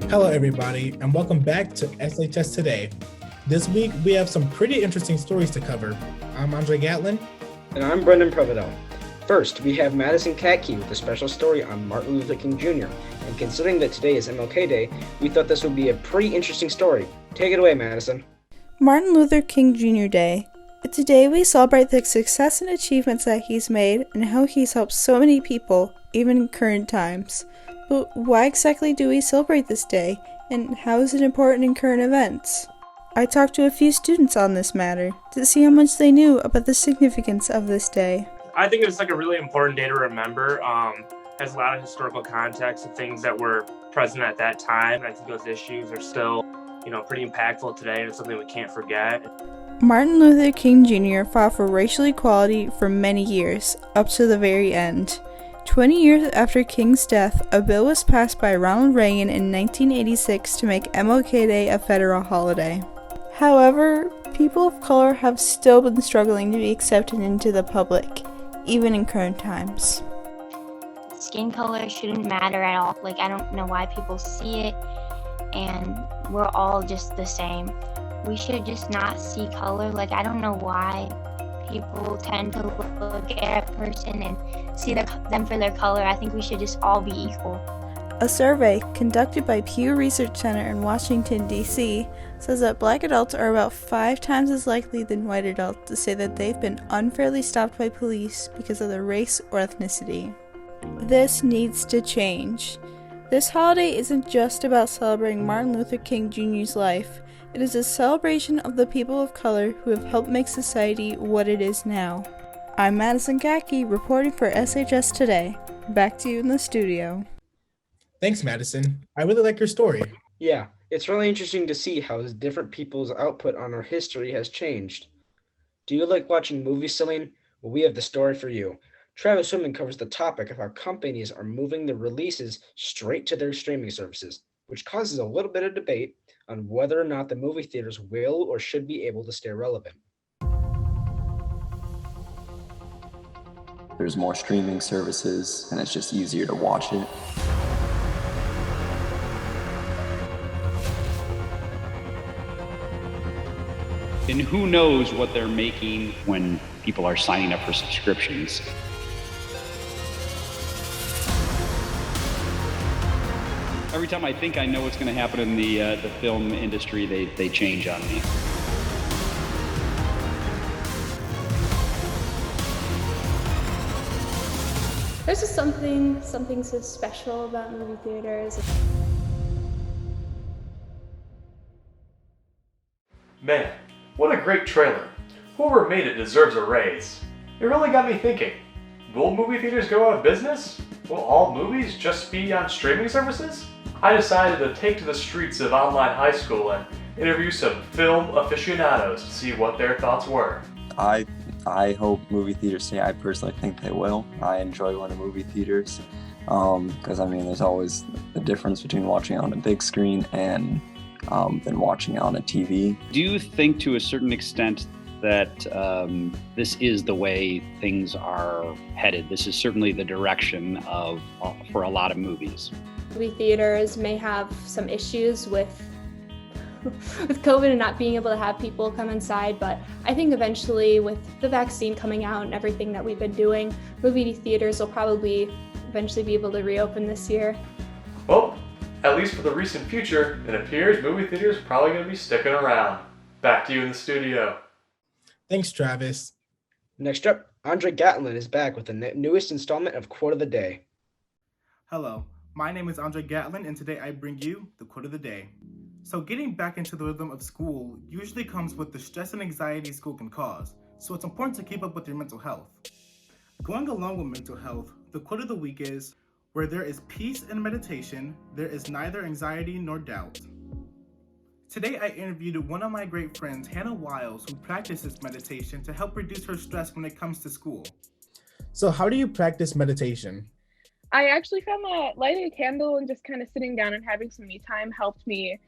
Hello, everybody, and welcome back to SHS Today. This week, we have some pretty interesting stories to cover. I'm Andra Gatlin. And I'm Prevedal. First, we have Madison Katke with a special story on Martin Luther King Jr. And considering that today is MLK Day, we thought this would be a pretty interesting story. Take it away, Madison. Martin Luther King Jr. Day. Today we celebrate the success and achievements that he's made and how he's helped so many people, even in current times. But why exactly do we celebrate this day, and how is it important in current events? I talked to a few students on this matter to see how much they knew about the significance of this day. I think it's like a really important day to remember. Has a lot of historical context of things that were present at that time. I think those issues are still, pretty impactful today, and it's something we can't forget. Martin Luther King Jr. fought for racial equality for many years, up to the very end. 20 years after King's death, a bill was passed by Ronald Reagan in 1986 to make MLK Day a federal holiday. However, people of color have still been struggling to be accepted into the public, even in current times. Skin color shouldn't matter at all. I don't know why people see it, and we're all just the same. We should just not see color. I don't know why people tend to look at a person and see them for their color. I think we should just all be equal. A survey conducted by Pew Research Center in Washington, D.C. says that black adults are about 5 times as likely than white adults to say that they've been unfairly stopped by police because of their race or ethnicity. This needs to change. This holiday isn't just about celebrating Martin Luther King Jr.'s life. It is a celebration of the people of color who have helped make society what it is now. I'm Madison Katke, reporting for SHS Today. Back to you in the studio. Thanks, Madison. I really like your story. Yeah, it's really interesting to see how different people's output on our history has changed. Do you like watching movies, Saline? Well, we have the story for you. Travis Whitman covers the topic of how companies are moving the releases straight to their streaming services, which causes a little bit of debate on whether or not the movie theaters will or should be able to stay relevant. There's more streaming services, and it's just easier to watch it. And who knows what they're making when people are signing up for subscriptions. Every time I think I know what's going to happen in the film industry, they change on me. There's just something so special about movie theaters. Man, what a great trailer. Whoever made it deserves a raise. It really got me thinking. Will movie theaters go out of business? Will all movies just be on streaming services? I decided to take to the streets of online high school and interview some film aficionados to see what their thoughts were. I hope movie theaters stay. I personally think they will. I enjoy going to movie theaters because there's always the difference between watching on a big screen and than watching on a TV. Do you think to a certain extent that this is the way things are headed? This is certainly the direction for a lot of movies. Movie theaters may have some issues with COVID and not being able to have people come inside, but I think eventually with the vaccine coming out and everything that we've been doing, movie theaters will probably eventually be able to reopen this year. Well, at least for the recent future, it appears movie theaters are probably going to be sticking around. Back to you in the studio. Thanks, Travis. Next up, Andra Gatlin is back with the newest installment of Quote of the Day. Hello, my name is Andra Gatlin, and today I bring you the Quote of the Day. So getting back into the rhythm of school usually comes with the stress and anxiety school can cause, so it's important to keep up with your mental health. Going along with mental health, the quote of the week is, "Where there is peace and meditation, there is neither anxiety nor doubt." Today I interviewed one of my great friends, Hannah Wiles, who practices meditation to help reduce her stress when it comes to school. So how do you practice meditation? I actually found that lighting a candle and just kind of sitting down and having some me time helped me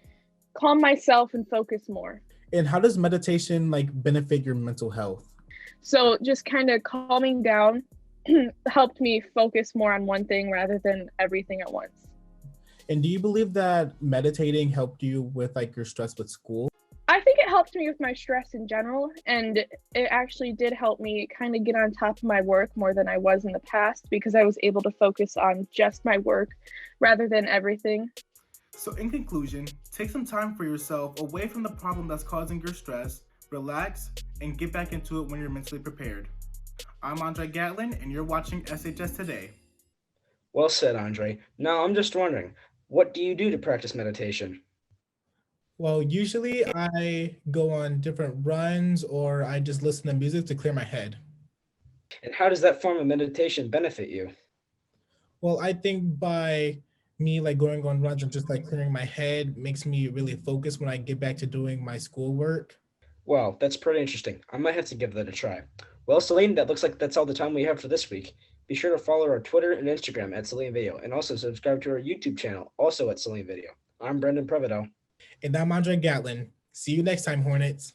calm myself and focus more. And how does meditation benefit your mental health? So just kind of calming down helped me focus more on one thing rather than everything at once. And do you believe that meditating helped you with like your stress with school? I think it helped me with my stress in general, and it actually did help me kind of get on top of my work more than I was in the past because I was able to focus on just my work rather than everything. So in conclusion, take some time for yourself away from the problem that's causing your stress, relax, and get back into it when you're mentally prepared. I'm Andra Gatlin, and you're watching SHS Today. Well said, Andre. Now I'm just wondering, what do you do to practice meditation? Well, usually I go on different runs or I just listen to music to clear my head. And how does that form of meditation benefit you? Well, I think by me like going on runs and just like clearing my head makes me really focus when I get back to doing my schoolwork. Wow, that's pretty interesting. I might have to give that a try. Well, Saline, that looks like that's all the time we have for this week. Be sure to follow our Twitter and Instagram at Saline Video, and also subscribe to our YouTube channel, also at Saline Video. I'm Brendan Prevedal. And I'm Andra Gatlin. See you next time, Hornets.